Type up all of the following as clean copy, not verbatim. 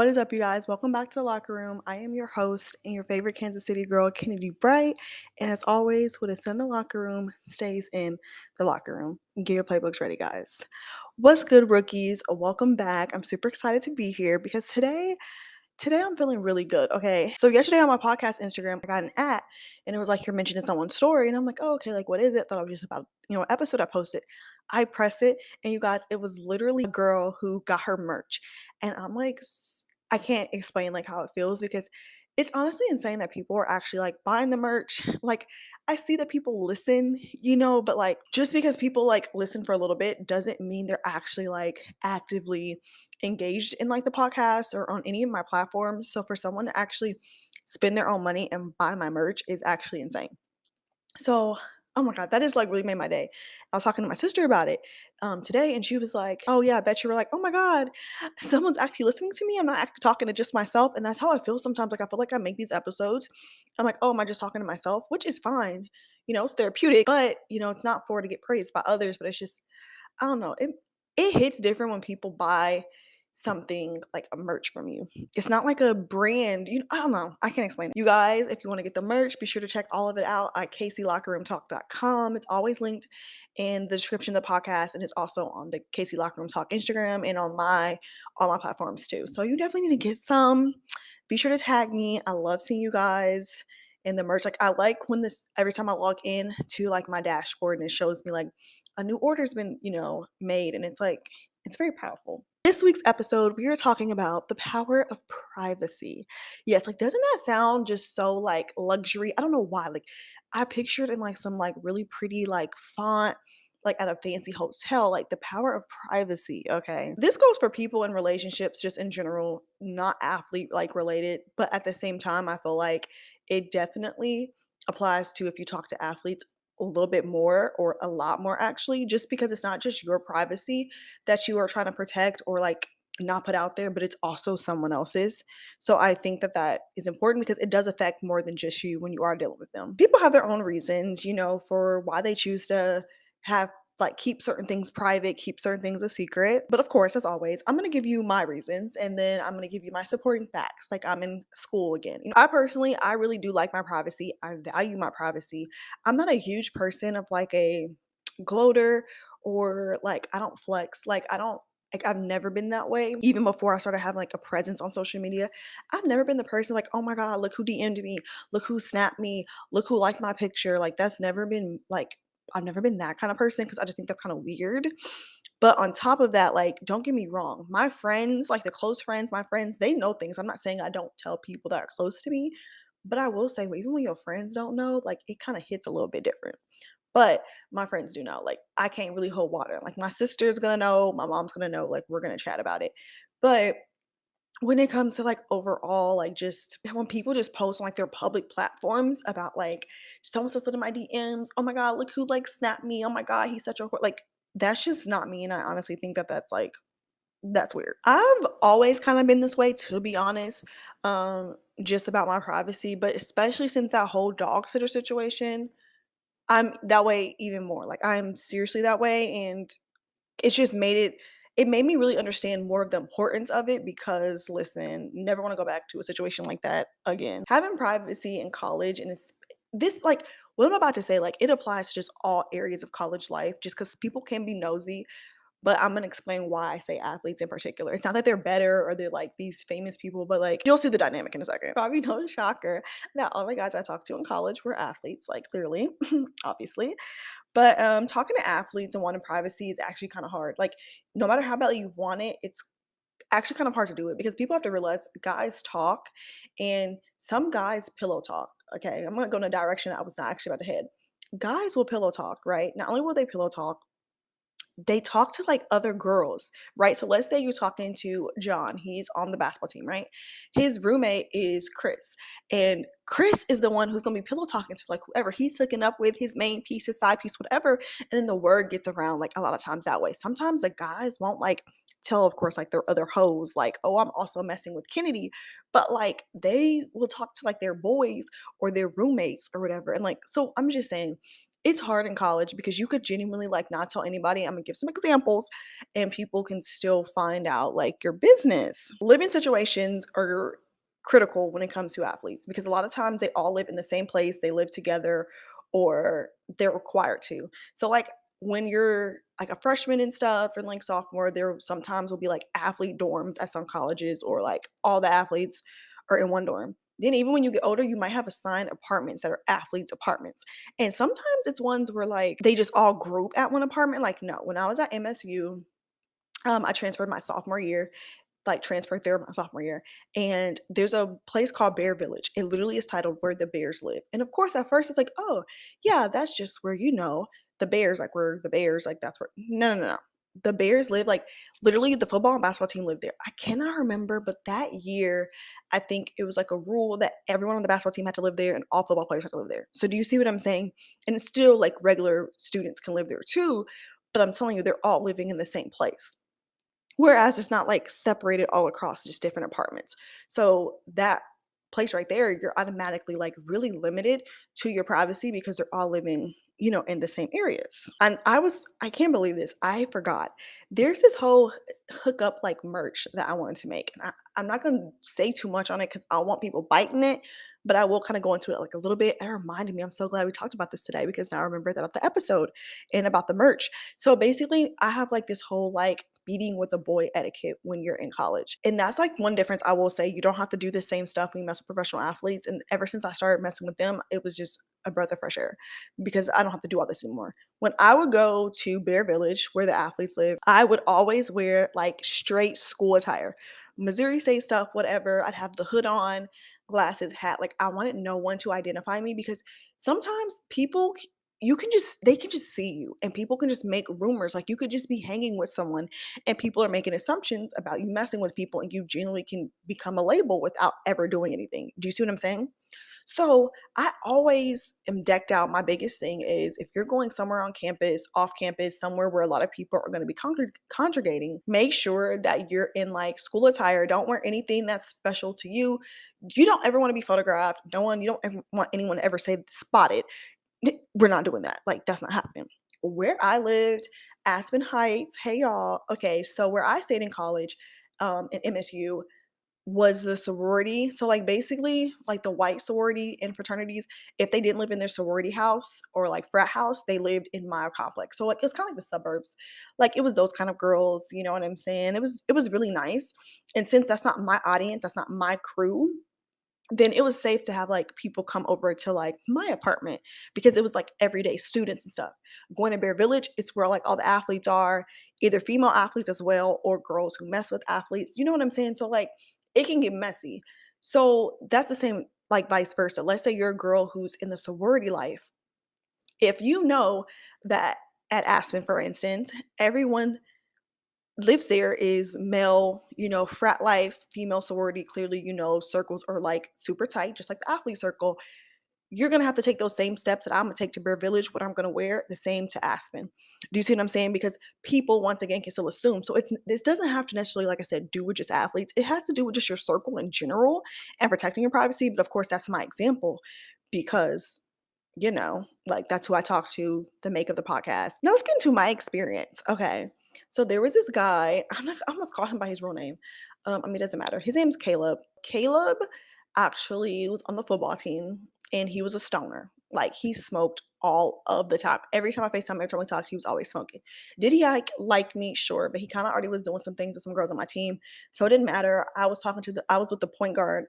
What is up, you guys? Welcome back to the locker room. I am your host and your favorite Kansas City girl, Kennedy Bright. And as always, what is in the locker room stays in the locker room. Get your playbooks ready, guys. What's good, rookies? Welcome back. I'm super excited to be here because today I'm feeling really good. Okay. So yesterday on my podcast Instagram, I got an ad and it was like you're mentioning someone's story. And I'm like, oh, okay, like what is it? Thought it was just about, episode I posted. I pressed it and you guys, it was literally a girl who got her merch. And I'm like, I can't explain like how it feels because it's honestly insane that people are actually like buying the merch. Like I see that people listen, but like just because people like listen for a little bit doesn't mean they're actually like actively engaged in like the podcast or on any of my platforms. So for someone to actually spend their own money and buy my merch is actually insane. So, oh my God, that just like really made my day. I was talking to my sister about it today, and she was like, "Oh yeah, I bet you were like, oh my God, someone's actually listening to me. I'm not actually talking to just myself." And that's how I feel sometimes. Like I feel like I make these episodes. I'm like, oh, am I just talking to myself? Which is fine. It's therapeutic, but it's not for to get praised by others. But it's just I don't know. It hits different when people buy something like a merch from you. It's not like a brand. I don't know. I can't explain it. You guys, if you want to get the merch, be sure to check all of it out at kclockerroomtalk.com. It's always linked in the description of the podcast, and it's also on the KC Locker Room Talk Instagram and on all my platforms too. So you definitely need to get some. Be sure to tag me. I love seeing you guys in the merch. Like I like when this every time I log in to like my dashboard and it shows me like a new order's been, made, and it's like it's very powerful. This week's episode, we are talking about the power of privacy. Yes, like doesn't that sound just so like luxury? I don't know why. Like I pictured in like some like really pretty like font like at a fancy hotel, like the power of privacy. Okay. This goes for people in relationships just in general, not athlete like related, but at the same time, I feel like it definitely applies to if you talk to athletes a little bit more or a lot more actually, just because it's not just your privacy that you are trying to protect or like not put out there, but it's also someone else's. So I think that that is important because it does affect more than just you when you are dealing with them. People have their own reasons, for why they choose to have like keep certain things private, keep certain things a secret. But of course, as always, I'm going to give you my reasons and then I'm going to give you my supporting facts. Like I'm in school again. I personally, I really do like my privacy. I value my privacy. I'm not a huge person of like a gloater or like I don't flex. Like I've never been that way. Even before I started having like a presence on social media, I've never been the person like, oh my God, look who DM'd me, look who snapped me, look who liked my picture. Like that's never been like I've never been that kind of person because I just think that's kind of weird. But on top of that, like, don't get me wrong, my friends, like the close friends, my friends, they know things. I'm not saying I don't tell people that are close to me, but I will say, well, even when your friends don't know, like it kind of hits a little bit different. But my friends do know. Like I can't really hold water. Like my sister's gonna know, my mom's gonna know, like we're gonna chat about it. But when it comes to like overall, like just when people just post on like their public platforms about like so and so in my DMs, oh my God, look who like snapped me. Oh my God, he's such a like that's just not me. And I honestly think that that's like that's weird. I've always kind of been this way, to be honest, just about my privacy, but especially since that whole dog sitter situation, I'm that way even more. Like I'm seriously that way, and it's just it made me really understand more of the importance of it because listen, never want to go back to a situation like that again. Having privacy in college and it's this like what I'm about to say, like it applies to just all areas of college life just because people can be nosy, but I'm gonna explain why I say athletes in particular. It's not that they're better or they're like these famous people, but like you'll see the dynamic in a second. Probably no shocker that all the guys I talked to in college were athletes, like clearly, obviously. But talking to athletes and wanting privacy is actually kind of hard. Like no matter how badly you want it, it's actually kind of hard to do it because people have to realize guys talk and some guys pillow talk. Okay, I'm gonna go in a direction that I was not actually about to head. Guys will pillow talk, right? Not only will they pillow talk, they talk to like other girls, right? So let's say you're talking to John, he's on the basketball team, right? His roommate is Chris, and Chris is the one who's gonna be pillow talking to like whoever he's hooking up with, his main piece, his side piece, whatever. And then the word gets around like a lot of times that way. Sometimes the guys won't like tell, of course, like their other hoes, like, oh, I'm also messing with Kennedy, but like they will talk to like their boys or their roommates or whatever. And like, so I'm just saying it's hard in college because you could genuinely like not tell anybody. I'm gonna give some examples and people can still find out like your business. Living situations are critical when it comes to athletes because a lot of times they all live in the same place, they live together or they're required to. So like when you're like a freshman and stuff and like sophomore, there sometimes will be like athlete dorms at some colleges or like all the athletes are in one dorm. Then even when you get older, you might have assigned apartments that are athletes apartments. And sometimes it's ones where like they just all group at one apartment. Like no, when I was at MSU, I transferred my sophomore year, like transferred there my sophomore year. And there's a place called Bear Village. It literally is titled Where the Bears Live. And of course, at first it's like, oh, yeah, that's just where, the Bears, like where the Bears, like that's where. No, no, no, no. The Bears live, like literally the football and basketball team lived there. I cannot remember, but that year, I think it was like a rule that everyone on the basketball team had to live there and all football players had to live there. So do you see what I'm saying? And it's still like regular students can live there too. But I'm telling you, they're all living in the same place. Whereas it's not like separated all across just different apartments. So that place right there, you're automatically like really limited to your privacy because they're all living, in the same areas. And I can't believe this. I forgot. There's this whole hookup like merch that I wanted to make. And I'm not going to say too much on it because I don't want people biting it, but I will kind of go into it like a little bit. It reminded me, I'm so glad we talked about this today because now I remember about the episode and about the merch. So basically, I have like this whole like meeting with a boy etiquette when you're in college. And that's like one difference I will say. You don't have to do the same stuff when you mess with professional athletes. And ever since I started messing with them, it was just a breath of fresh air because I don't have to do all this anymore. When I would go to Bear Village, where the athletes live, I would always wear like straight school attire. Missouri State stuff, whatever. I'd have the hood on, glasses, hat. Like I wanted no one to identify me because sometimes people they can just see you and people can just make rumors. Like you could just be hanging with someone and people are making assumptions about you messing with people and you genuinely can become a label without ever doing anything. Do you see what I'm saying? So I always am decked out. My biggest thing is if you're going somewhere on campus, off campus, somewhere where a lot of people are going to be congregating, make sure that you're in like school attire. Don't wear anything that's special to you. You don't ever want to be photographed. You don't ever want anyone to ever say spotted. We're not doing that. Like that's not happening. Where I lived, Aspen Heights. Hey y'all. Okay, so where I stayed in college, in MSU, was the sorority. So like basically like the white sorority and fraternities, if they didn't live in their sorority house or like frat house, they lived in my complex. So like it's kind of like the suburbs. Like it was those kind of girls, you know what I'm saying? It was really nice. And since that's not my audience, that's not my crew, then it was safe to have like people come over to like my apartment because it was like everyday students and stuff. Going to Bear Village, it's where like all the athletes are, either female athletes as well or girls who mess with athletes. You know what I'm saying? So like it can get messy. So that's the same like vice versa. Let's say you're a girl who's in the sorority life. If you know that at Aspen, for instance, everyone lives there is male, frat life, female sorority, clearly, circles are like super tight, just like the athlete circle. You're gonna have to take those same steps that I'm gonna take to Bear Village, what I'm gonna wear, the same to Aspen. Do you see what I'm saying? Because people once again can still assume. So this doesn't have to necessarily, like I said, do with just athletes. It has to do with just your circle in general and protecting your privacy. But of course, that's my example because like that's who I talk to, the make of the podcast. Now let's get into my experience. Okay. So there was this guy, I almost call him by his real name. It doesn't matter. His name's Caleb. Caleb actually was on the football team and he was a stoner. Like he smoked all of the time. Every time I FaceTime, every time we talked, he was always smoking. Did he like me? Sure. But he kind of already was doing some things with some girls on my team. So it didn't matter. I was with the point guard.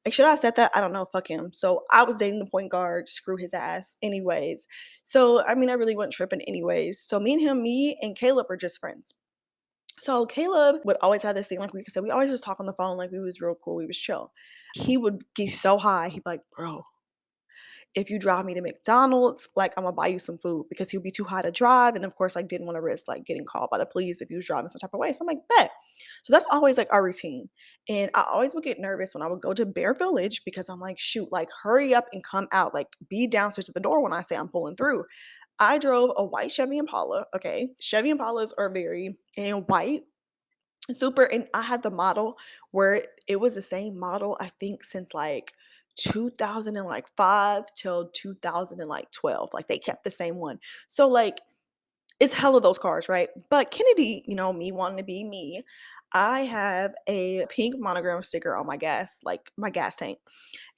Like, should I have said that? I don't know. Fuck him. So I was dating the point guard. Screw his ass. Anyways. So, I mean, I really wasn't tripping anyways. So me and Caleb are just friends. So Caleb would always have this thing, like we said, we always just talk on the phone like we was real cool, we was chill. He would get so high, he'd be like, bro, if you drive me to McDonald's, like I'm gonna buy you some food because he would be too high to drive. And of course, like didn't want to risk like getting called by the police if he was driving some type of way. So I'm like, bet. So that's always like our routine. And I always would get nervous when I would go to Bear Village because I'm like, shoot, like hurry up and come out. Like be downstairs at the door when I say I'm pulling through. I drove a white Chevy Impala. Okay. Chevy Impalas are very in white. Super. And I had the model where it was the same model, I think, since like 2005 till 2012. Like they kept the same one. So like it's hella those cars, right? But Kennedy, me wanting to be me, I have a pink monogram sticker on my gas, like my gas tank.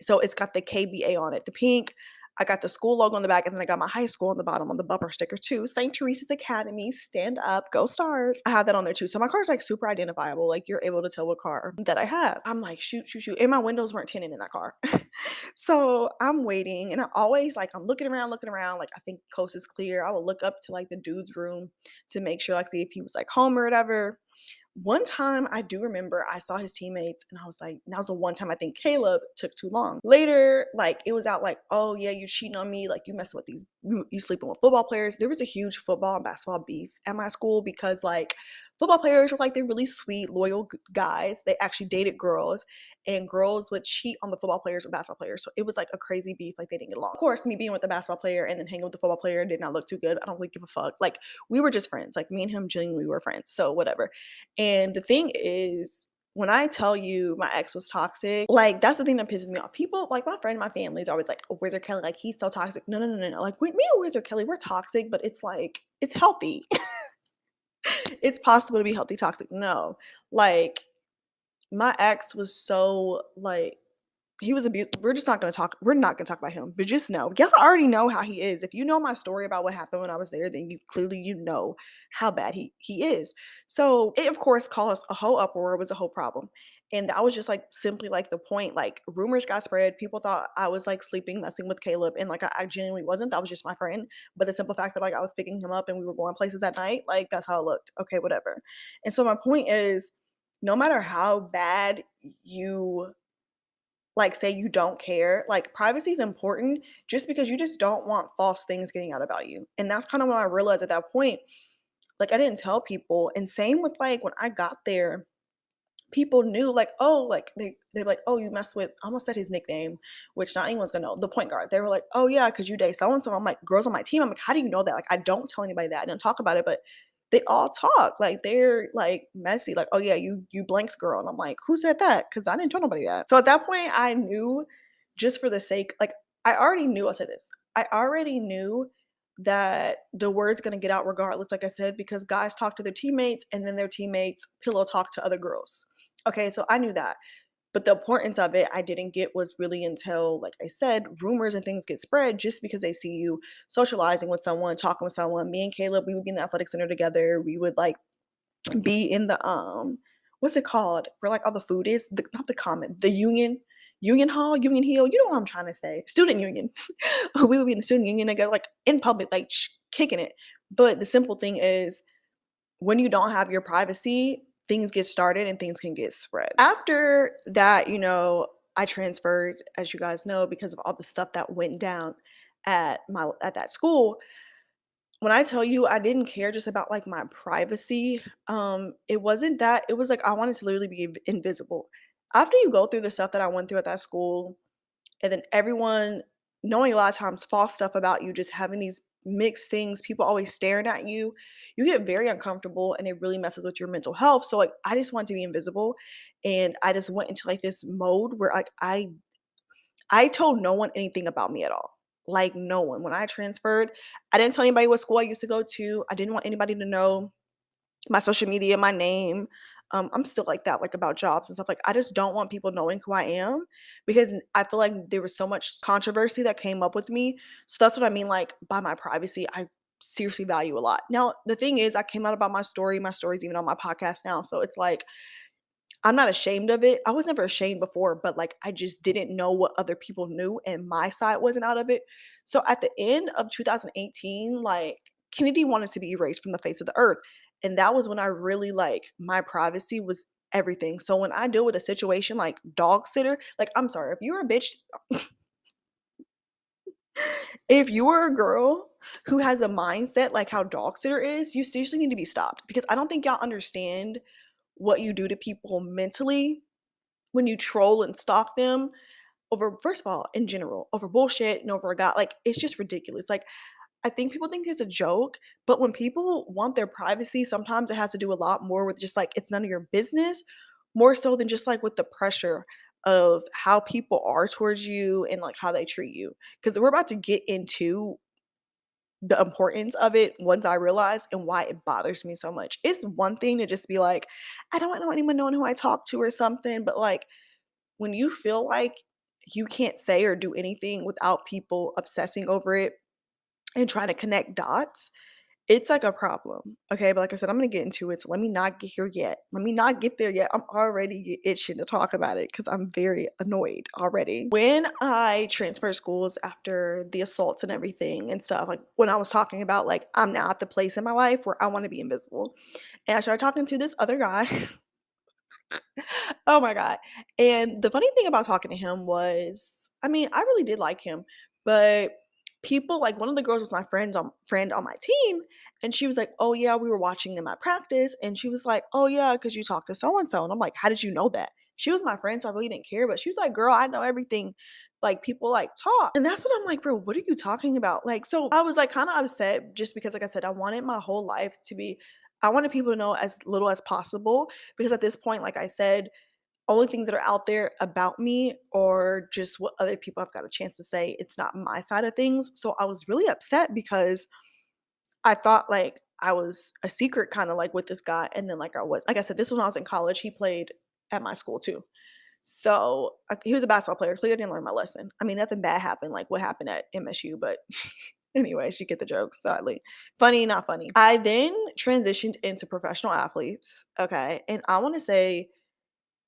So it's got the KBA on it, the pink. I got the school logo on the back, and then I got my high school on the bottom on the bumper sticker too. St. Teresa's Academy, stand up, go stars. I have that on there too. So my car's like super identifiable. Like you're able to tell what car that I have. I'm like, shoot, shoot, shoot. And my windows weren't tinted in that car. So I'm waiting, and I always like I'm looking around, like I think coast is clear. I would look up to like the dude's room to make sure, like, see if he was like home or whatever. One time I do remember I saw his teammates and I was like, that was the one time I think Caleb took too long. Later, like it was out like, oh yeah, you cheating on me, like you messing with these, you sleeping with football players. There was a huge football and basketball beef at my school because like football players were like they're really sweet, loyal guys. They actually dated girls, and girls would cheat on the football players or basketball players. So it was like a crazy beef, like they didn't get along. Of course, me being with the basketball player and then hanging with the football player did not look too good. I don't really give a fuck. Like we were just friends. Like me and him genuinely were friends. So whatever. And the thing is, when I tell you my ex was toxic, like that's the thing that pisses me off. People, like my friend, my family is always like, "Oh, Wizard Kelly, like he's so toxic." No, no, no, no, no. Like me and Wizard Kelly, we're toxic, but it's like it's healthy. It's possible to be healthy toxic. No, like my ex was so like he was abused. We're just not gonna talk. We're not gonna talk about him. But just know, y'all already know how he is. If you know my story about what happened when I was there, then you clearly know how bad he is. So it of course caused a whole uproar. It was a whole problem, and that was just like simply like the point. Like rumors got spread. People thought I was like sleeping, messing with Caleb, and like I genuinely wasn't. That was just my friend. But the simple fact that like I was picking him up and we were going places at night, like that's how it looked. Okay, whatever. And so my point is, no matter how bad you like say you don't care, like privacy is important just because you just don't want false things getting out about you. And that's kind of when I realized at that point, like I didn't tell people. And same with like when I got there, people knew like, oh, like they're like, oh, you mess with, I almost said his nickname, which not anyone's gonna know, the point guard. They were like, oh yeah, because you date so and so. I'm like, girls on my team. I'm like, how do you know that? Like I don't tell anybody that. I don't talk about it, but they all talk. Like they're like messy. Like, oh yeah, you blanks girl. And I'm like, who said that? Because I didn't tell nobody that. So at that point, I knew just for the sake, like I already knew, I'll say this. I already knew that the word's gonna get out regardless, like I said, because guys talk to their teammates and then their teammates pillow talk to other girls. Okay, so I knew that. But the importance of it I didn't get was really until, like I said, rumors and things get spread just because they see you socializing with someone, talking with someone. Me and Caleb, we would be in the athletic center together. We would like be in the what's it called? Where like all the food is? Not the common, the union hall, union hill. You know what I'm trying to say? Student union. We would be in the student union together, like in public, like kicking it. But the simple thing is, when you don't have your privacy, things get started and things can get spread. After that, I transferred, as you guys know, because of all the stuff that went down at that school. When I tell you I didn't care just about like my privacy, it wasn't that. It was like I wanted to literally be invisible. After you go through the stuff that I went through at that school, and then everyone knowing a lot of times false stuff about you, just having these mixed things, people always staring at you, you get very uncomfortable and it really messes with your mental health. So like I just wanted to be invisible, and I just went into like this mode where like I told no one anything about me at all. Like no one. When I transferred, I didn't tell anybody what school I used to go to. I didn't want anybody to know my social media, my name. I'm still like that, like about jobs and stuff. Like I just don't want people knowing who I am because I feel like there was so much controversy that came up with me. So that's what I mean, like by my privacy, I seriously value a lot. Now the thing is, I came out about my story. My story's even on my podcast now, so it's like I'm not ashamed of it. I was never ashamed before, but like I just didn't know what other people knew and my side wasn't out of it. So at the end of 2018, like Kennedy wanted to be erased from the face of the earth. And that was when I really like my privacy was everything. So when I deal with a situation like dog sitter, like I'm sorry, if you're a bitch, if you are a girl who has a mindset like how dog sitter is, you seriously need to be stopped because I don't think y'all understand what you do to people mentally when you troll and stalk them over, first of all, in general, over bullshit and over a guy. Like it's just ridiculous. Like I think people think it's a joke, but when people want their privacy, sometimes it has to do a lot more with just like it's none of your business, more so than just like with the pressure of how people are towards you and like how they treat you. Because we're about to get into the importance of it once I realize and why it bothers me so much. It's one thing to just be like, I don't want anyone knowing who I talk to or something, but like when you feel like you can't say or do anything without people obsessing over it and trying to connect dots, it's like a problem. Okay, but like I said, I'm gonna get into it. So let me not get here yet. Let me not get there yet. I'm already itching to talk about it because I'm very annoyed already. When I transferred schools after the assaults and everything and stuff, like when I was talking about like I'm now at the place in my life where I want to be invisible. And I started talking to this other guy. Oh my god. And the funny thing about talking to him was, I mean, I really did like him, but people like one of the girls was my friend on my team, and she was like, "Oh yeah, we were watching them at practice." And she was like, "Oh yeah, because you talked to so and so." And I'm like, "How did you know that?" She was my friend, so I really didn't care. But she was like, "Girl, I know everything." Like people like talk. And that's what I'm like, bro, what are you talking about? Like, so I was like kind of upset just because, like I said, I wanted my whole life to be, I wanted people to know as little as possible because at this point, like I said, only things that are out there about me or just what other people have got a chance to say. It's not my side of things. So I was really upset because I thought like I was a secret kind of like with this guy. And then like I was, like I said, this was when I was in college. He played at my school too. So he was a basketball player. Clearly, I didn't learn my lesson. I mean, nothing bad happened, like what happened at MSU, but anyways, you get the joke, sadly. Funny, not funny. I then transitioned into professional athletes. Okay. And I want to say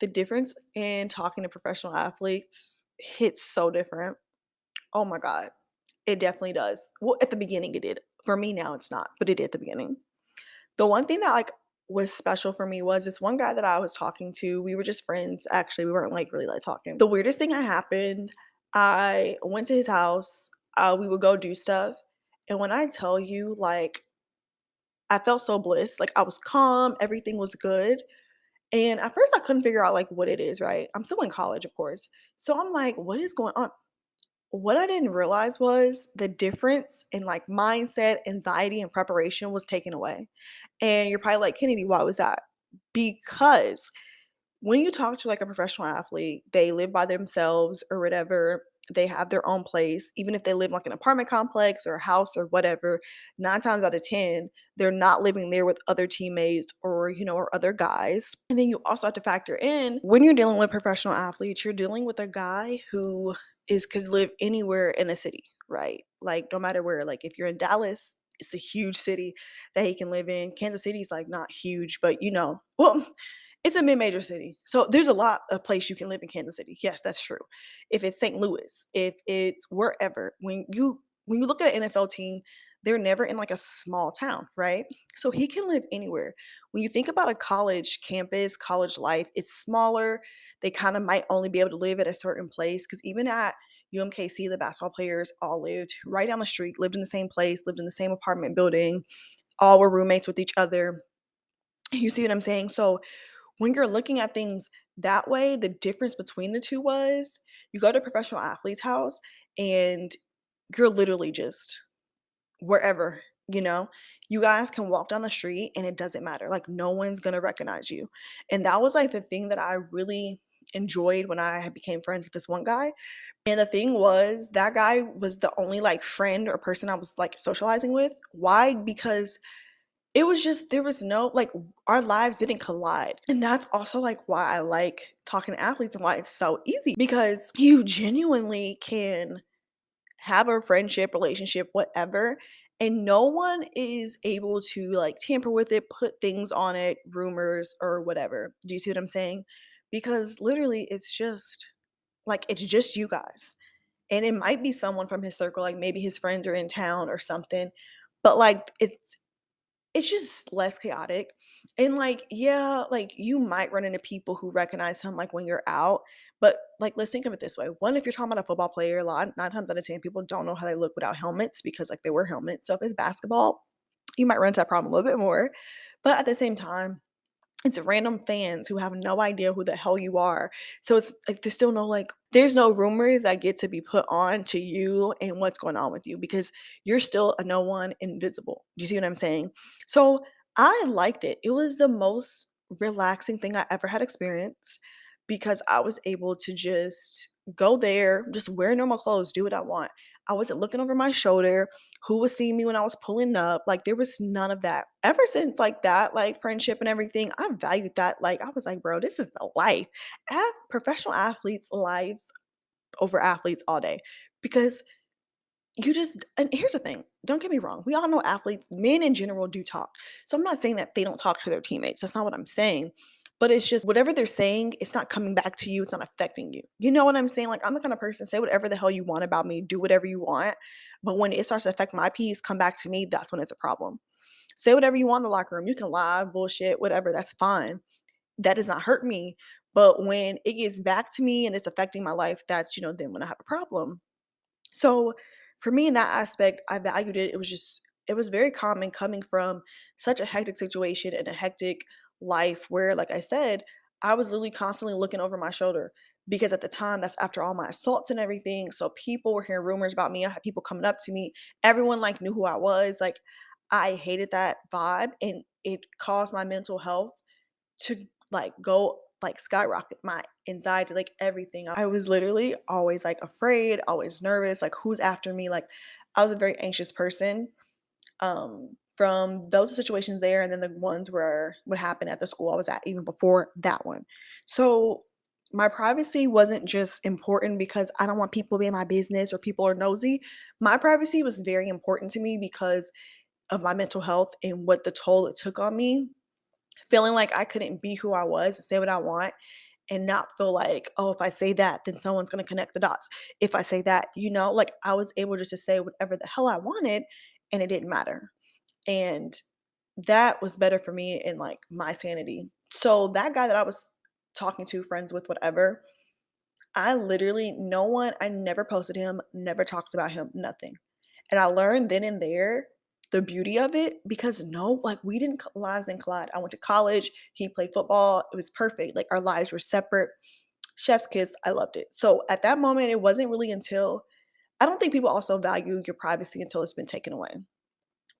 the difference in talking to professional athletes hits so different. Oh my God. It definitely does. Well, at the beginning it did. For me now it's not, but it did at the beginning. The one thing that like was special for me was this one guy that I was talking to. We were just friends. Actually, we weren't like really like talking. The weirdest thing that happened, I went to his house. We would go do stuff. And when I tell you, like, I felt so bliss. Like I was calm, everything was good. And at first I couldn't figure out like what it is, right? I'm still in college, of course. So I'm like, what is going on? What I didn't realize was the difference in like mindset, anxiety, and preparation was taken away. And you're probably like, Kennedy, why was that? Because when you talk to like a professional athlete, they live by themselves or whatever. They have their own place, even if they live like an apartment complex or a house or whatever. 9 times out of 10, they're not living there with other teammates or or other guys. And then you also have to factor in when you're dealing with professional athletes, you're dealing with a guy who is could live anywhere in a city, right? Like no matter where. Like if you're in Dallas, it's a huge city that he can live in. Kansas City's like not huge, but well, it's a mid-major city. So there's a lot of place you can live in Kansas City. Yes, that's true. If it's St. Louis, if it's wherever, when you look at an NFL team, they're never in like a small town, right? So he can live anywhere. When you think about a college campus, college life, it's smaller. They kind of might only be able to live at a certain place because even at UMKC, the basketball players all lived right down the street, lived in the same place, lived in the same apartment building, all were roommates with each other. You see what I'm saying? So when you're looking at things that way, the difference between the two was you go to a professional athlete's house and you're literally just wherever, you know? You guys can walk down the street and it doesn't matter. Like no one's gonna recognize you. And that was like the thing that I really enjoyed when I became friends with this one guy. And the thing was that guy was the only like friend or person I was like socializing with. Why? Because it was just there was no like our lives didn't collide. And that's also like why I like talking to athletes and why it's so easy because you genuinely can have a friendship, relationship, whatever, and no one is able to like tamper with it, put things on it, rumors or whatever. Do you see what I'm saying? Because literally it's just you guys. And it might be someone from his circle, like maybe his friends are in town or something. But like it's just less chaotic. And like, yeah, like you might run into people who recognize him like when you're out. But like, let's think of it this way. One, if you're talking about a football player, a lot 9 times out of 10 people don't know how they look without helmets because like they wear helmets. So if it's basketball, you might run into that problem a little bit more. But at the same time, it's random fans who have no idea who the hell you are. So it's like there's still no like there's no rumors that get to be put on to you and what's going on with you because you're still a no one invisible. Do you see what I'm saying? So I liked it. It was the most relaxing thing I ever had experienced because I was able to just go there, just wear normal clothes, do what I want. I wasn't looking over my shoulder, who was seeing me when I was pulling up. Like there was none of that. Ever since like that, like friendship and everything, I valued that. Like I was like, bro, this is the life. Professional athletes' lives over athletes all day. Because you just and here's the thing, don't get me wrong, we all know athletes, men in general do talk. So I'm not saying that they don't talk to their teammates, that's not what I'm saying, but it's just whatever they're saying, it's not coming back to you, it's not affecting you. You know what I'm saying? Like, I'm the kind of person, say whatever the hell you want about me, do whatever you want, but when it starts to affect my peace, come back to me, that's when it's a problem. Say whatever you want in the locker room, you can lie, bullshit, whatever, that's fine. That does not hurt me, but when it gets back to me and it's affecting my life, that's, then when I have a problem. So for me in that aspect, I valued it. It was very common coming from such a hectic situation and a hectic life where, like I said, I was literally constantly looking over my shoulder because at the time, that's after all my assaults and everything. So people were hearing rumors about me. I had people coming up to me. Everyone like knew who I was. Like I hated that vibe and it caused my mental health to like go like skyrocket, my anxiety, like everything. I was literally always like afraid, always nervous, like who's after me? Like I was a very anxious person. From those situations there, and then the ones where what happened at the school I was at, even before that one. So my privacy wasn't just important because I don't want people to be in my business or people are nosy. My privacy was very important to me because of my mental health and what the toll it took on me, feeling like I couldn't be who I was and say what I want and not feel like, oh, if I say that, then someone's going to connect the dots. If I say that, like I was able just to say whatever the hell I wanted and it didn't matter. And that was better for me and like my sanity. So that guy that I was talking to, friends with, whatever, I literally, no one, I never posted him, never talked about him, nothing. And I learned then and there the beauty of it because no, like we didn't, lives didn't collide. I went to college, he played football, it was perfect. Like our lives were separate. Chef's kiss, I loved it. So at that moment, it wasn't really until, I don't think people also value your privacy until it's been taken away.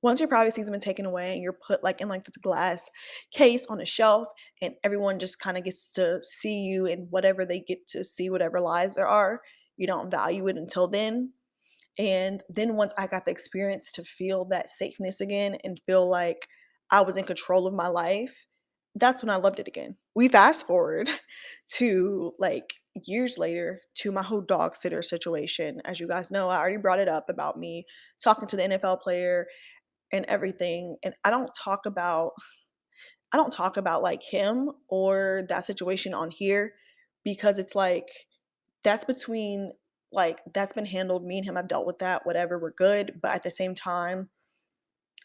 Once your privacy has been taken away and you're put like in like this glass case on a shelf and everyone just kind of gets to see you and whatever they get to see, whatever lies there are, you don't value it until then. And then once I got the experience to feel that safeness again and feel like I was in control of my life, that's when I loved it again. We fast forward to like years later to my whole dog sitter situation. As you guys know, I already brought it up about me talking to the NFL player and everything. And I don't talk about like him or that situation on here because it's like that's between like that's been handled. Me and him have dealt with that, whatever, we're good. But at the same time,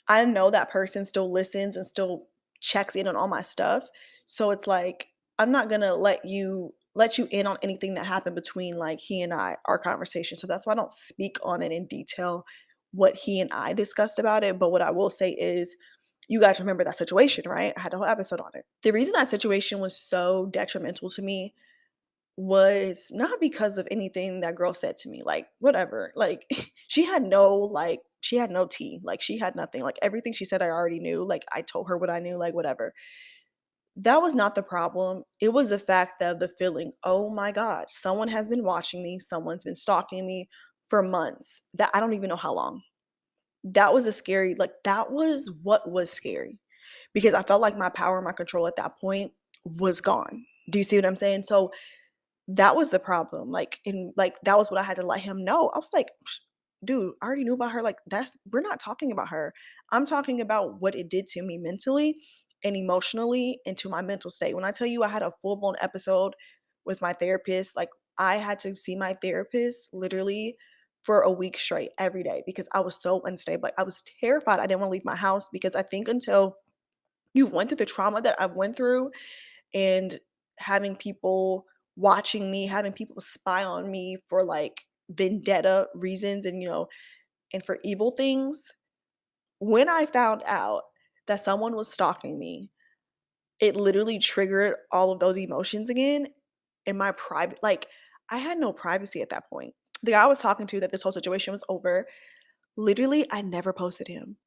I know that person still listens and still checks in on all my stuff. So it's like I'm not gonna let you in on anything that happened between like he and I, our conversation. So that's why I don't speak on it in detail what he and I discussed about it. But what I will say is you guys remember that situation, right? I had a whole episode on it. The reason that situation was so detrimental to me was not because of anything that girl said to me, like, whatever. Like, she had no tea. Like, she had nothing. Like, everything she said, I already knew. Like, I told her what I knew, like, whatever. That was not the problem. It was the fact that the feeling, oh my God, someone has been watching me, someone's been stalking me for months that I don't even know how long. That was a scary, like, that was what was scary because I felt like my power, my control at that point was gone. Do you see what I'm saying? So, that was the problem, like, and, like, that was what I had to let him know. I was like, Dude, I already knew about her, like, that's we're not talking about her. I'm talking about what it did to me mentally and emotionally and to my mental state. When I tell you I had a full-blown episode with my therapist, like, I had to see my therapist literally for a week straight every day because I was so unstable, like, I was terrified, I didn't wanna leave my house because I think until you went through the trauma that I went through and having people watching me, having people spy on me for like vendetta reasons and and for evil things. When I found out that someone was stalking me, it literally triggered all of those emotions again in my private like I had no privacy at that point. The guy I was talking to that this whole situation was over, literally I never posted him.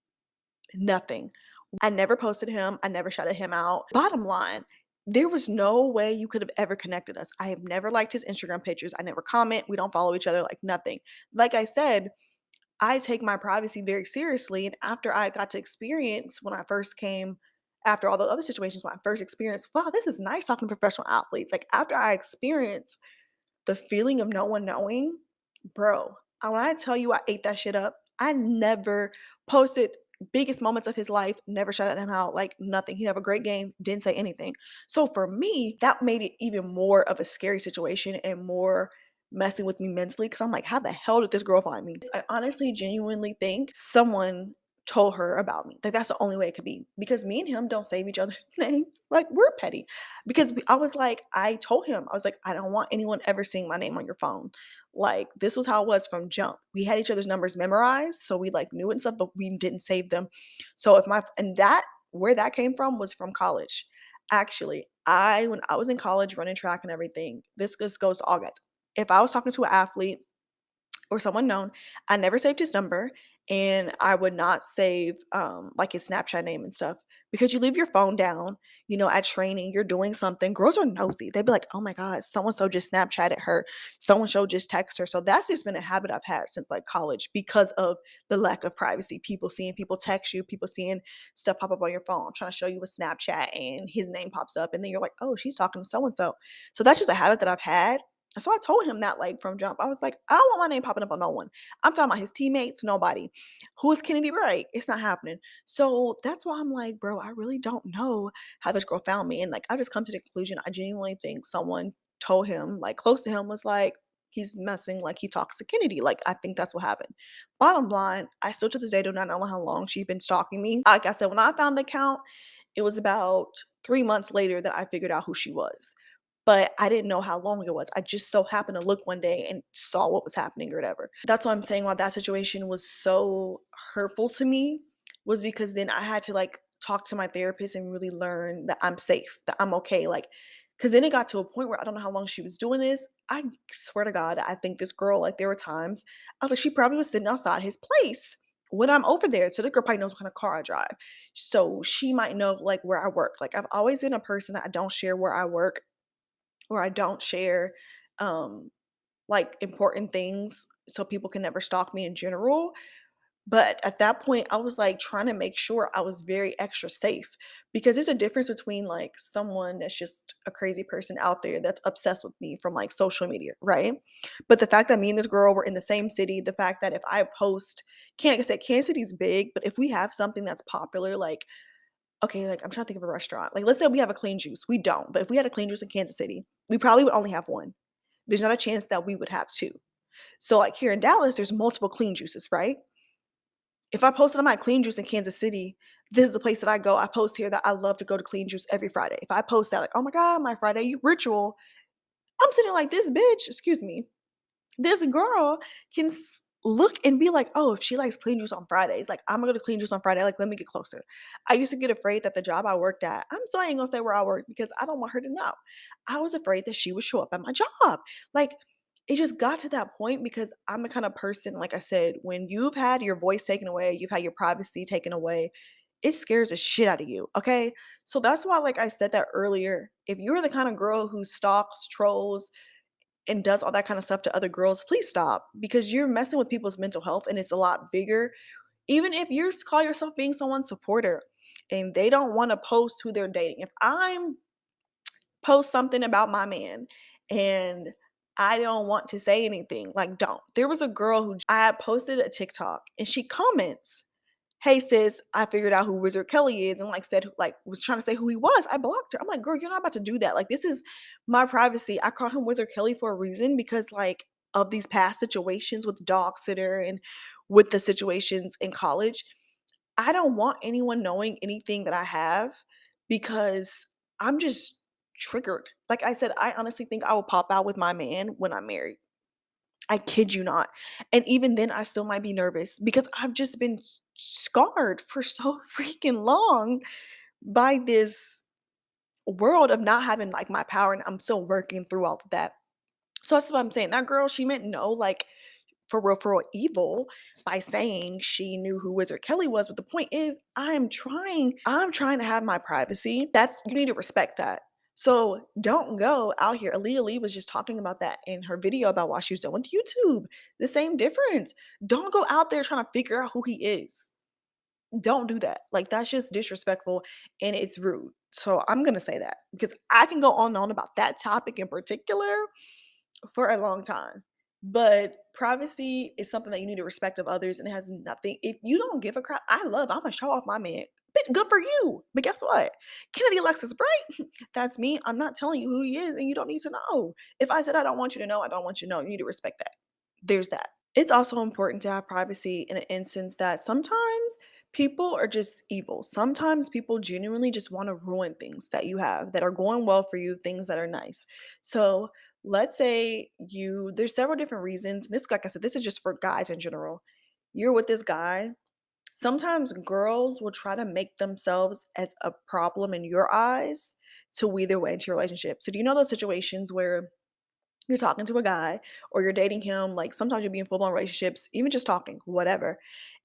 Nothing. I never posted him. I never shouted him out. Bottom line, there was no way you could have ever connected us. I have never liked his Instagram pictures. I never comment. We don't follow each other, like nothing. Like I said, I take my privacy very seriously. And after I got to experience when I first came, after all the other situations, when I first experienced, wow, this is nice talking to professional athletes. Like after I experienced the feeling of no one knowing, bro, when I tell you I ate that shit up, I never posted biggest moments of his life, never shouted him out, like nothing. He had a great game, didn't say anything. So for me, that made it even more of a scary situation and more messing with me mentally because I'm like, how the hell did this girl find me? I honestly genuinely think someone told her about me. Like that's the only way it could be because me and him don't save each other's names. Like we're petty because I was like, I told him, I was like, I don't want anyone ever seeing my name on your phone. Like this was how it was from jump. We had each other's numbers memorized, so we like knew it and stuff, but we didn't save them. So if my and that where that came from was from college. Actually, I when I was in college running track and everything, this just goes to all guys. If I was talking to an athlete or someone known, I never saved his number and I would not save like his Snapchat name and stuff because you leave your phone down, at training, you're doing something. Girls are nosy. They'd be like, oh my God, so and so just Snapchatted her, so and so just text her. So that's just been a habit I've had since like college because of the lack of privacy. People seeing people text you, people seeing stuff pop up on your phone. I'm trying to show you a Snapchat and his name pops up, and then you're like, oh, she's talking to so and so. So that's just a habit that I've had. So I told him that like from jump. I was like, I don't want my name popping up on no one. I'm talking about his teammates, nobody. Who is Kennedy Bright? It's not happening. So that's why I'm like, bro, I really don't know how this girl found me. And like I just come to the conclusion, I genuinely think someone told him, like close to him, was like, he's messing like he talks to Kennedy. Like I think that's what happened. Bottom line, I still to this day do not know how long she's been stalking me. Like I said, when I found the account, it was about 3 months later that I figured out who she was, but I didn't know how long it was. I just so happened to look one day and saw what was happening or whatever. That's what I'm saying why that situation was so hurtful to me was because then I had to like talk to my therapist and really learn that I'm safe, that I'm okay. Like, because then it got to a point where I don't know how long she was doing this. I swear to God, I think this girl, like, there were times I was like, she probably was sitting outside his place when I'm over there. So the girl probably knows what kind of car I drive. So she might know like where I work. Like, I've always been a person that I don't share where I work or I don't share um like important things so people can never stalk me in general. But at that point, I was like trying to make sure I was very extra safe because there's a difference between like someone that's just a crazy person out there that's obsessed with me from like social media, right? But the fact that me and this girl were in the same city, the fact that if I post, can't I say Kansas City's big, but if we have something that's popular, like okay, like I'm trying to think of a restaurant. Like let's say we have a clean juice. We don't, but if we had a clean juice in Kansas City, we probably would only have one. There's not a chance that we would have two. So like here in Dallas, there's multiple clean juices, right? If I posted on my clean juice in Kansas City, this is a place that I go. I post here that I love to go to clean juice every Friday. If I post that, like, oh my God, my Friday ritual, I'm sitting like this bitch, excuse me, this girl can look and be like, oh, if she likes clean juice on Fridays, like I'm gonna go to clean juice on Friday. Like, let me get closer. I used to get afraid that the job I worked at, I'm sorry, I ain't gonna say where I worked because I don't want her to know. I was afraid that she would show up at my job. Like, it just got to that point because I'm the kind of person, like I said, when you've had your voice taken away, you've had your privacy taken away, it scares the shit out of you. Okay. So that's why, like I said that earlier, if you're the kind of girl who stalks, trolls, and does all that kind of stuff to other girls, please stop because you're messing with people's mental health and it's a lot bigger. Even if you call yourself being someone's supporter and they don't want to post who they're dating. If I'm post something about my man and I don't want to say anything, like don't. There was a girl who I had posted a TikTok and she comments, hey sis, I figured out who Wizard Kelly is, and like said like was trying to say who he was. I blocked her. I'm like, girl, you're not about to do that. Like this is my privacy. I call him Wizard Kelly for a reason because like of these past situations with dog sitter and with the situations in college. I don't want anyone knowing anything that I have because I'm just triggered. Like I said, I honestly think I will pop out with my man when I'm married. I kid you not. And even then, I still might be nervous because I've just been scarred for so freaking long by this world of not having like my power. And I'm still working through all of that. So that's what I'm saying. That girl, she meant no, like for real evil by saying she knew who Wizard Kelly was. But the point is, I'm trying to have my privacy. That's you need to respect that. So don't go out here. Aaliyah Lee was just talking about that in her video about why she was done with YouTube. The same difference. Don't go out there trying to figure out who he is. Don't do that. Like, that's just disrespectful and it's rude. So I'm gonna say that because I can go on and on about that topic in particular for a long time. But privacy is something that you need to respect of others, and it has nothing. If you don't give a crap, I'm gonna show off my man. Bitch, good for you. But guess what? Kennedy Alexis Bright, that's me. I'm not telling you who he is, and you don't need to know. If I said I don't want you to know, I don't want you to know. You need to respect that. There's that. It's also important to have privacy in an instance that sometimes people are just evil. Sometimes people genuinely just want to ruin things that you have that are going well for you, things that are nice. So let's say there's several different reasons. This, like I said, this is just for guys in general. You're with this guy. Sometimes girls will try to make themselves as a problem in your eyes to weed their way into your relationship. So do you know those situations where you're talking to a guy or you're dating him, like sometimes you'll be in full-blown relationships, even just talking, whatever.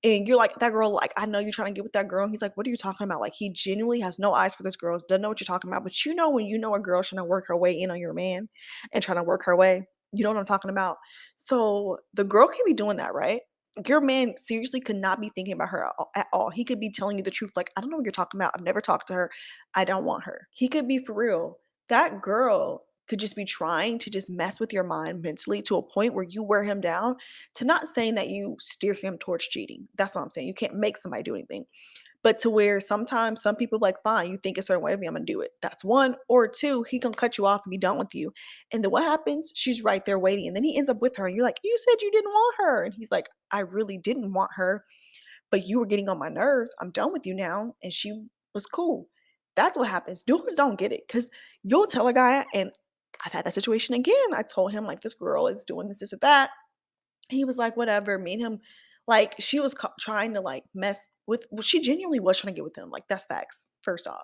And you're like, that girl, like, I know you're trying to get with that girl. And he's like, what are you talking about? Like, he genuinely has no eyes for this girl, doesn't know what you're talking about. But you know, when you know a girl trying to work her way in on your man and trying to work her way, you know what I'm talking about. So the girl can be doing that, right? Your man seriously could not be thinking about her at all. He could be telling you the truth, like, I don't know what you're talking about. I've never talked to her. I don't want her. He could be for real. That girl could just be trying to just mess with your mind mentally to a point where you wear him down, to not saying that you steer him towards cheating. That's what I'm saying. You can't make somebody do anything. But to where sometimes some people like, fine, you think a certain way of me, I'm gonna do it. That's one. Or two, he gonna cut you off and be done with you. And then what happens? She's right there waiting. And then he ends up with her. And you're like, you said you didn't want her. And he's like, I really didn't want her, but you were getting on my nerves. I'm done with you now. And she was cool. That's what happens. Dudes don't get it because you'll tell a guy, and I've had that situation again. I told him, like, this girl is doing this or that. He was like, whatever. Me and him, like, she was trying to, like, mess with, well, she genuinely was trying to get with him. Like, that's facts, first off.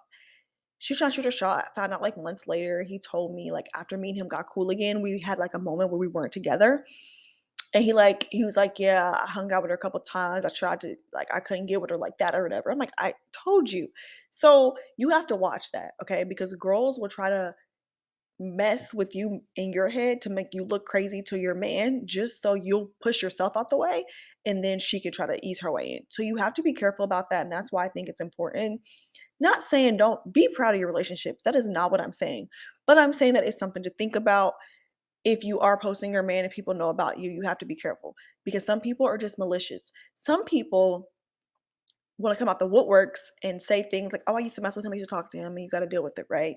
She was trying to shoot her shot. Found out, like, months later, he told me, like, after me and him got cool again, we had, like, a moment where we weren't together. And he was like, "Yeah, I hung out with her a couple times. I tried to, like, I couldn't get with her like that or whatever." I'm like, "I told you." So, you have to watch that, okay? Because girls will try to mess with you in your head to make you look crazy to your man just so you'll push yourself out the way, and then she could try to ease her way in. So, you have to be careful about that, and that's why I think it's important. Not saying don't be proud of your relationships. That is not what I'm saying. But I'm saying that it's something to think about. If you are posting your man and people know about you, you have to be careful because some people are just malicious. Some people want to come out the woodworks and say things like, "Oh, I used to mess with him. I used to talk to him," and you got to deal with it, right?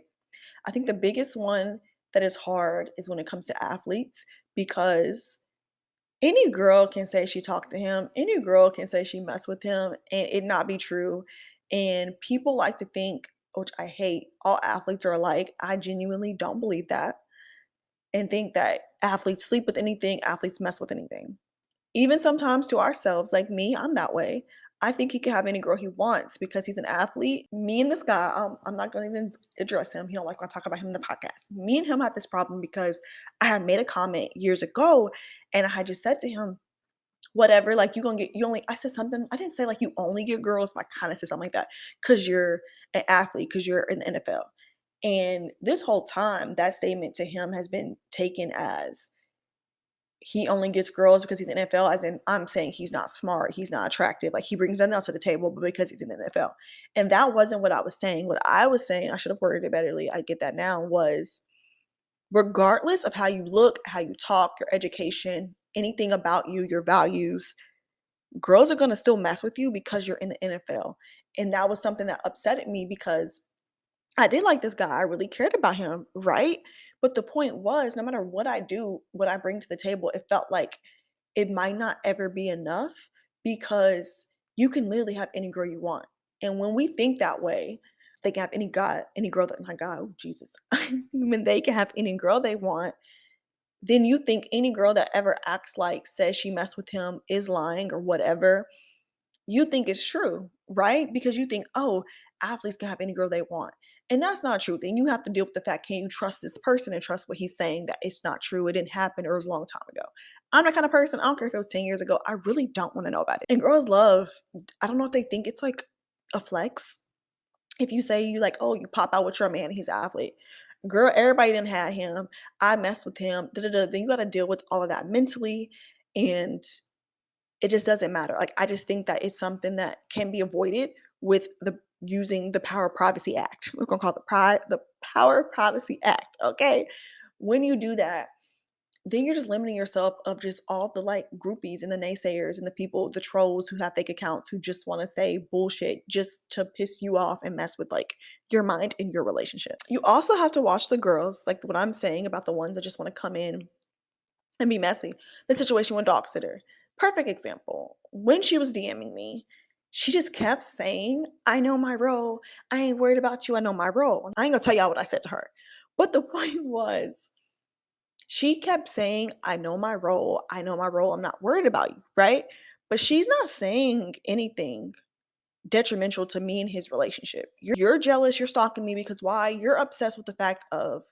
I think the biggest one that is hard is when it comes to athletes because any girl can say she talked to him, any girl can say she messed with him, and it not be true. And people like to think, which I hate, all athletes are alike. I genuinely don't believe that and think that athletes sleep with anything, athletes mess with anything. Even sometimes to ourselves, like me, I'm that way. I think he can have any girl he wants because he's an athlete. Me and this guy, I'm not going to even address him. He don't like when I talk about him in the podcast. Me and him had this problem because I had made a comment years ago, and I had just said to him, "Whatever, like you only." I said something. I didn't say like you only get girls, but I kind of said something like that because you're an athlete, because you're in the NFL. And this whole time, that statement to him has been taken as he only gets girls because he's in the NFL, as in I'm saying he's not smart, he's not attractive, like he brings nothing else to the table, but because he's in the NFL. And that wasn't what I was saying. What I was saying, I should have worded it betterly. I get that now, was regardless of how you look, how you talk, your education, anything about you, your values, girls are gonna still mess with you because you're in the NFL. And that was something that upset me because I did like this guy. I really cared about him, right? But the point was, no matter what I do, what I bring to the table, it felt like it might not ever be enough because you can literally have any girl you want. And when we think that way, they can have any guy, any girl that, my God, oh Jesus, when they can have any girl they want, then you think any girl that ever acts like, says she messed with him, is lying or whatever, you think it's true, right? Because you think, oh, athletes can have any girl they want. And that's not true. Then you have to deal with the fact, can you trust this person and trust what he's saying, that it's not true, it didn't happen, or it was a long time ago. I'm the kind of person, I don't care if it was 10 years ago, I really don't want to know about it. And girls love, I don't know if they think it's like a flex. If you say you like, oh, you pop out with your man, he's an athlete. Girl, everybody done had him. I messed with him. Da, da, da. Then you got to deal with all of that mentally, and it just doesn't matter. Like, I just think that it's something that can be avoided with the using the Power Privacy Act. We're gonna call it the Power Privacy Act. Okay, when you do that, then you're just limiting yourself of just all the like groupies and the naysayers and the people, the trolls who have fake accounts who just want to say bullshit just to piss you off and mess with like your mind and your relationship. You also have to watch the girls, like what I'm saying about the ones that just want to come in and be messy. The situation with Dog Sitter. Perfect example. When she was DMing me, she just kept saying, I know my role. I ain't worried about you. I know my role. I ain't gonna tell y'all what I said to her. But the point was, she kept saying, I know my role. I know my role. I'm not worried about you, right? But she's not saying anything detrimental to me and his relationship. You're jealous. You're stalking me because why? You're obsessed with the fact of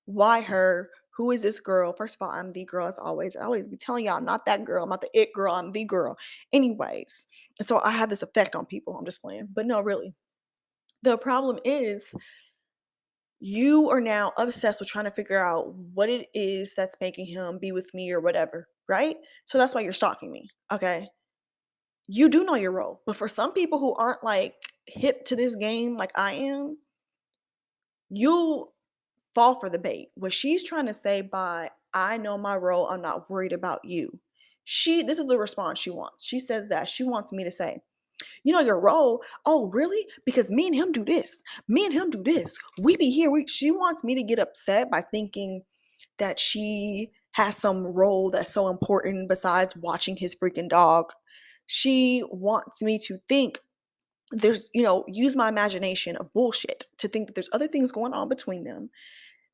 why her? Who is this girl? First of all, I'm the girl as always. I always be telling y'all, I'm not that girl. I'm not the it girl. I'm the girl. Anyways. And so I have this effect on people. I'm just playing. But no, really. The problem is you are now obsessed with trying to figure out what it is that's making him be with me or whatever, right? So that's why you're stalking me. Okay. You do know your role. But for some people who aren't like hip to this game like I am, you'll fall for the bait. What she's trying to say by I know my role, I'm not worried about you. This is the response she wants. She says that she wants me to say, you know your role. Oh, really? Because me and him do this. Me and him do this. We be here. She wants me to get upset by thinking that she has some role that's so important besides watching his freaking dog. She wants me to think use my imagination of bullshit to think that there's other things going on between them.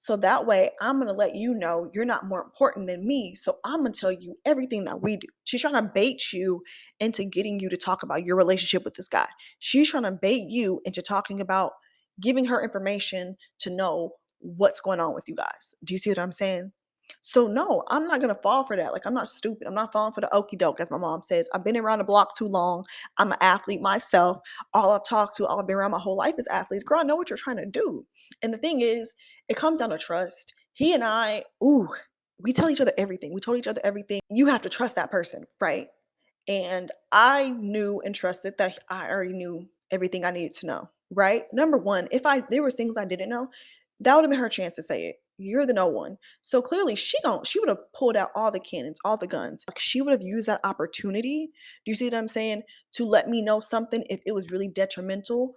So that way, I'm going to let you know you're not more important than me. So I'm going to tell you everything that we do. She's trying to bait you into getting you to talk about your relationship with this guy. She's trying to bait you into talking about giving her information to know what's going on with you guys. Do you see what I'm saying? So no, I'm not going to fall for that. Like, I'm not stupid. I'm not falling for the okey doke, as my mom says. I've been around the block too long. I'm an athlete myself. All I've been around my whole life is athletes. Girl, I know what you're trying to do. And the thing is, it comes down to trust. He and I, we tell each other everything. We told each other everything. You have to trust that person, right? And I knew and trusted that I already knew everything I needed to know, right? Number one, if there was things I didn't know, that would have been her chance to say it. You're the no one. So clearly she would have pulled out all the cannons, all the guns. Like, she would have used that opportunity. Do you see what I'm saying? To let me know something if it was really detrimental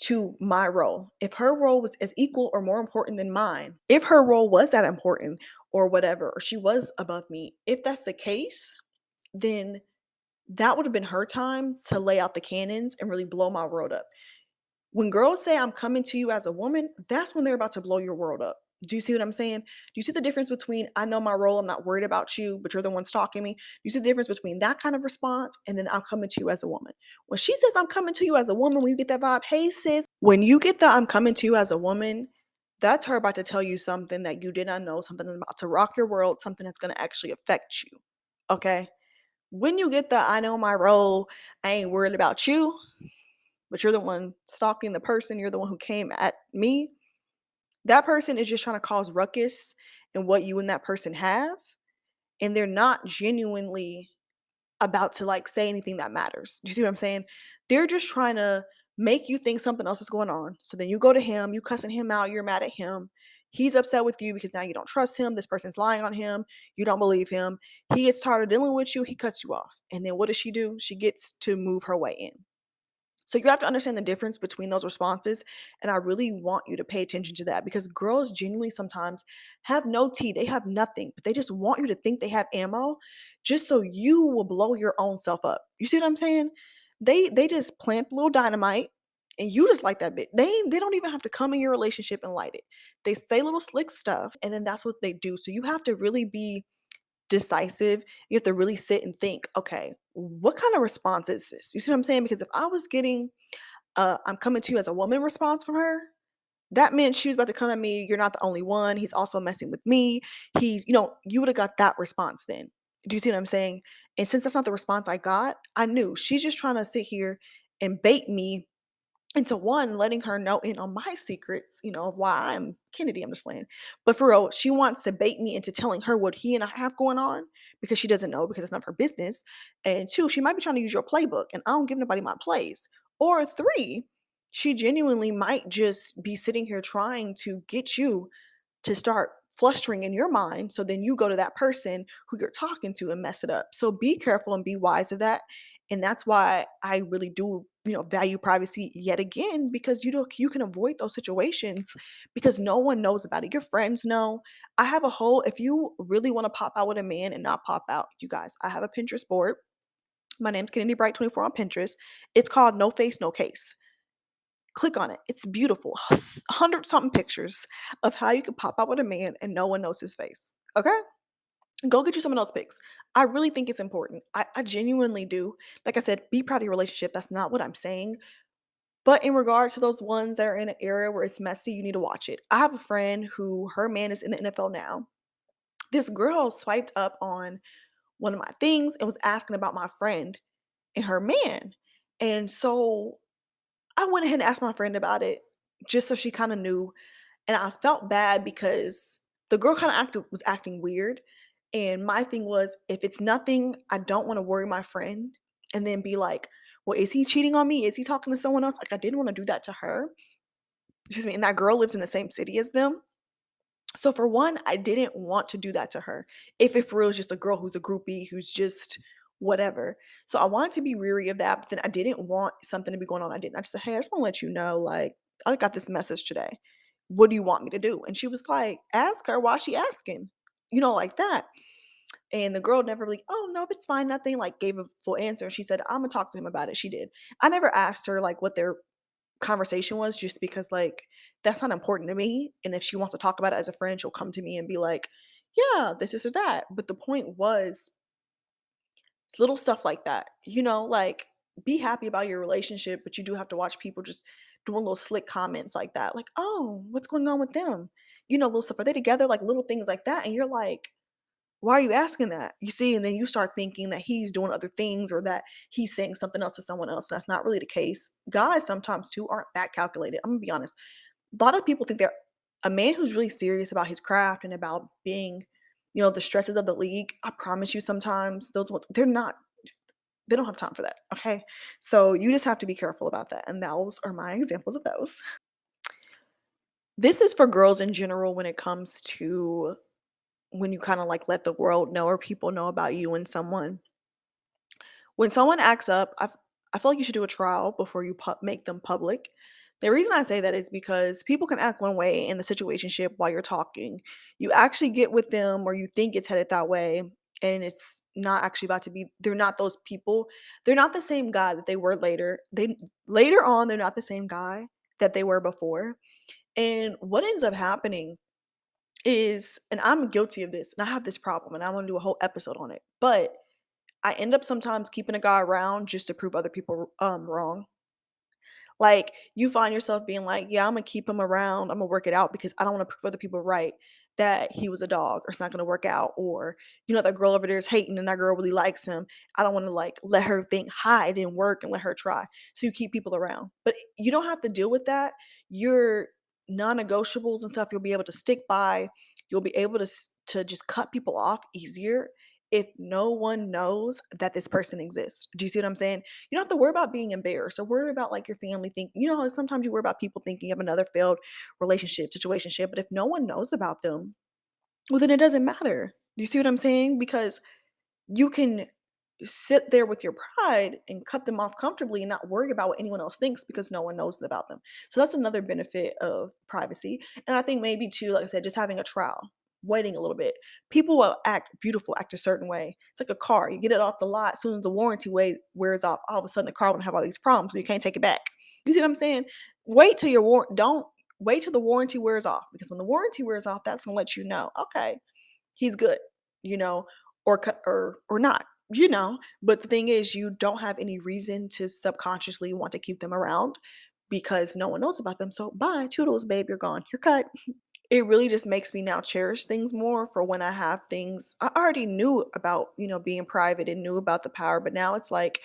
to my role. If her role was as equal or more important than mine, if her role was that important or whatever, or she was above me, if that's the case, then that would have been her time to lay out the cannons and really blow my world up. When girls say I'm coming to you as a woman, that's when they're about to blow your world up. Do you see what I'm saying? Do you see the difference between I know my role, I'm not worried about you, but you're the one stalking me? Do you see the difference between that kind of response and then I'm coming to you as a woman? When she says I'm coming to you as a woman, when you get that vibe, hey sis, when you get the I'm coming to you as a woman, that's her about to tell you something that you did not know, something that's about to rock your world, something that's going to actually affect you. Okay? When you get the I know my role, I ain't worried about you, but you're the one stalking the person, you're the one who came at me, that person is just trying to cause ruckus in what you and that person have. And they're not genuinely about to like say anything that matters. Do you see what I'm saying? They're just trying to make you think something else is going on. So then you go to him, you cussing him out, you're mad at him. He's upset with you because now you don't trust him. This person's lying on him. You don't believe him. He gets tired of dealing with you. He cuts you off. And then what does she do? She gets to move her way in. So you have to understand the difference between those responses. And I really want you to pay attention to that because girls genuinely sometimes have no tea. They have nothing, but they just want you to think they have ammo just so you will blow your own self up. You see what I'm saying? They just plant a little dynamite and you just like that bit. They don't even have to come in your relationship and light it. They say little slick stuff and then that's what they do. So you have to really be decisive. You have to really sit and think, okay, what kind of response is this? You see what I'm saying? Because if I was getting I'm coming to you as a woman response from her, that meant she was about to come at me. You're not the only one. He's also messing with me. You would have got that response then. Do you see what I'm saying? And since that's not the response I got, I knew she's just trying to sit here and bait me into one, letting her know in on my secrets, of why I'm Kennedy. I'm just playing. But for real, she wants to bait me into telling her what he and I have going on because she doesn't know because it's none of her business. And two, she might be trying to use your playbook and I don't give nobody my plays. Or three, she genuinely might just be sitting here trying to get you to start flustering in your mind. So then you go to that person who you're talking to and mess it up. So be careful and be wise of that. And that's why I really do, value privacy yet again, because you can avoid those situations because no one knows about it. Your friends know. I have a whole, if you really want to pop out with a man and not pop out, you guys, I have a Pinterest board. My name's Kennedy Bright 24 on Pinterest. It's called No Face, No Case. Click on it. It's beautiful. 100 something pictures of how you can pop out with a man and no one knows his face. Okay? Go get you someone else pics. I really think it's important. I genuinely do. Like I said, be proud of your relationship. That's not what I'm saying. But in regard to those ones that are in an area where it's messy, you need to watch it. I have a friend who her man is in the NFL now. This girl swiped up on one of my things and was asking about my friend and her man. And so I went ahead and asked my friend about it just so she kind of knew. And I felt bad because the girl kind of was acting weird. And my thing was, if it's nothing, I don't want to worry my friend and then be like, well, is he cheating on me? Is he talking to someone else? Like, I didn't want to do that to her. Excuse me. And that girl lives in the same city as them. So for one, I didn't want to do that to her. If it for real is just a girl who's a groupie, who's just whatever. So I wanted to be weary of that, but then I didn't want something to be going on. I didn't. I just said, hey, I just want to let you know, like, I got this message today. What do you want me to do? And she was like, ask her why she asking. Like that. And the girl never like, oh no, it's fine, nothing, like gave a full answer. She said, I'm gonna talk to him about it. She did. I never asked her like what their conversation was just because like that's not important to me. And if she wants to talk about it as a friend, she'll come to me and be like, yeah, this or that. But the point was it's little stuff like that, like be happy about your relationship, but you do have to watch people just doing little slick comments like that. Like, oh, what's going on with them? Little stuff. Are they together? Like little things like that. And you're like, why are you asking that? You see, and then you start thinking that he's doing other things or that he's saying something else to someone else. That's not really the case. Guys sometimes too aren't that calculated. I'm gonna be honest. A lot of people think they're a man who's really serious about his craft and about being, the stresses of the league. I promise you, sometimes those ones they're not. They don't have time for that. Okay, so you just have to be careful about that. And those are my examples of those. This is for girls in general when it comes to when you kind of like let the world know or people know about you and someone. When someone acts up, I feel like you should do a trial before you make them public. The reason I say that is because people can act one way in the situationship while you're talking. You actually get with them or you think it's headed that way, and it's not actually about to be. They're not those people. They're not the same guy that they were later. They later on, they're not the same guy that they were before. And what ends up happening is, and I'm guilty of this, and I have this problem, and I want to do a whole episode on it, but I end up sometimes keeping a guy around just to prove other people wrong. Like, you find yourself being like, "Yeah, Imma keep him around, Imma work it out because I don't wanna prove other people right that he was a dog or it's not gonna work out," or, "That girl over there is hating and that girl really likes him. I don't wanna, like, let her think, 'Hi, it didn't work,' and let her try." So you keep people around. But you don't have to deal with that. Your non-negotiables and stuff, you'll be able to stick by. You'll be able to just cut people off easier if no one knows that this person exists. Do you see what I'm saying? You don't have to worry about being embarrassed or worry about like your family thinking, how sometimes you worry about people thinking of another failed relationship, situationship, but if no one knows about them, well, then it doesn't matter. Do you see what I'm saying? Because you can sit there with your pride and cut them off comfortably and not worry about what anyone else thinks because no one knows about them. So that's another benefit of privacy. And I think maybe too, like I said, just having a trial, waiting a little bit. People will act beautiful, act a certain way. It's like a car. You get it off the lot. As soon as the warranty wears off, all of a sudden the car will have all these problems. So you can't take it back. You see what I'm saying? Wait till don't wait till the warranty wears off, because when the warranty wears off, that's gonna let you know, okay, he's good, you know, or not, But the thing is, you don't have any reason to subconsciously want to keep them around because no one knows about them. So bye, toodles, babe, you're gone. You're cut. It really just makes me now cherish things more for when I have things I already knew about, being private and knew about the power, but now it's like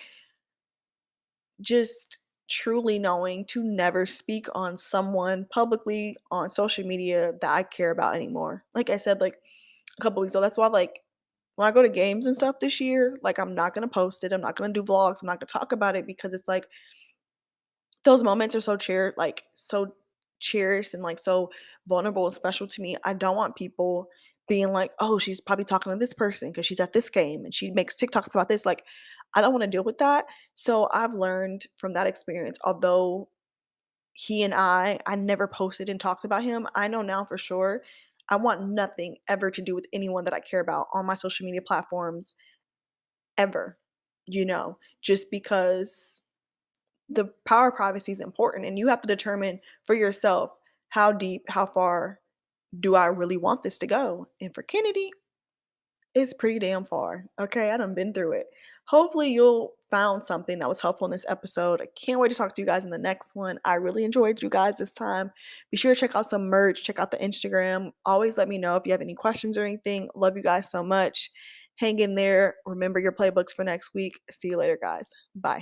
just truly knowing to never speak on someone publicly on social media that I care about anymore. Like I said, like a couple weeks ago, that's why like when I go to games and stuff this year, like I'm not gonna post it. I'm not gonna do vlogs. I'm not gonna talk about it because it's like those moments are so cherished and like so vulnerable and special to me. I don't want people being like, "Oh, she's probably talking to this person because she's at this game and she makes TikToks about this." Like, I don't want to deal with that. So I've learned from that experience, although he and I never posted and talked about him, I know now for sure I want nothing ever to do with anyone that I care about on my social media platforms ever, just because the power of privacy is important and you have to determine for yourself how deep, how far do I really want this to go? And for Kennedy, it's pretty damn far. Okay, I done been through it. Hopefully you'll found something that was helpful in this episode. I can't wait to talk to you guys in the next one. I really enjoyed you guys this time. Be sure to check out some merch, check out the Instagram. Always let me know if you have any questions or anything. Love you guys so much. Hang in there. Remember your playbooks for next week. See you later, guys. Bye.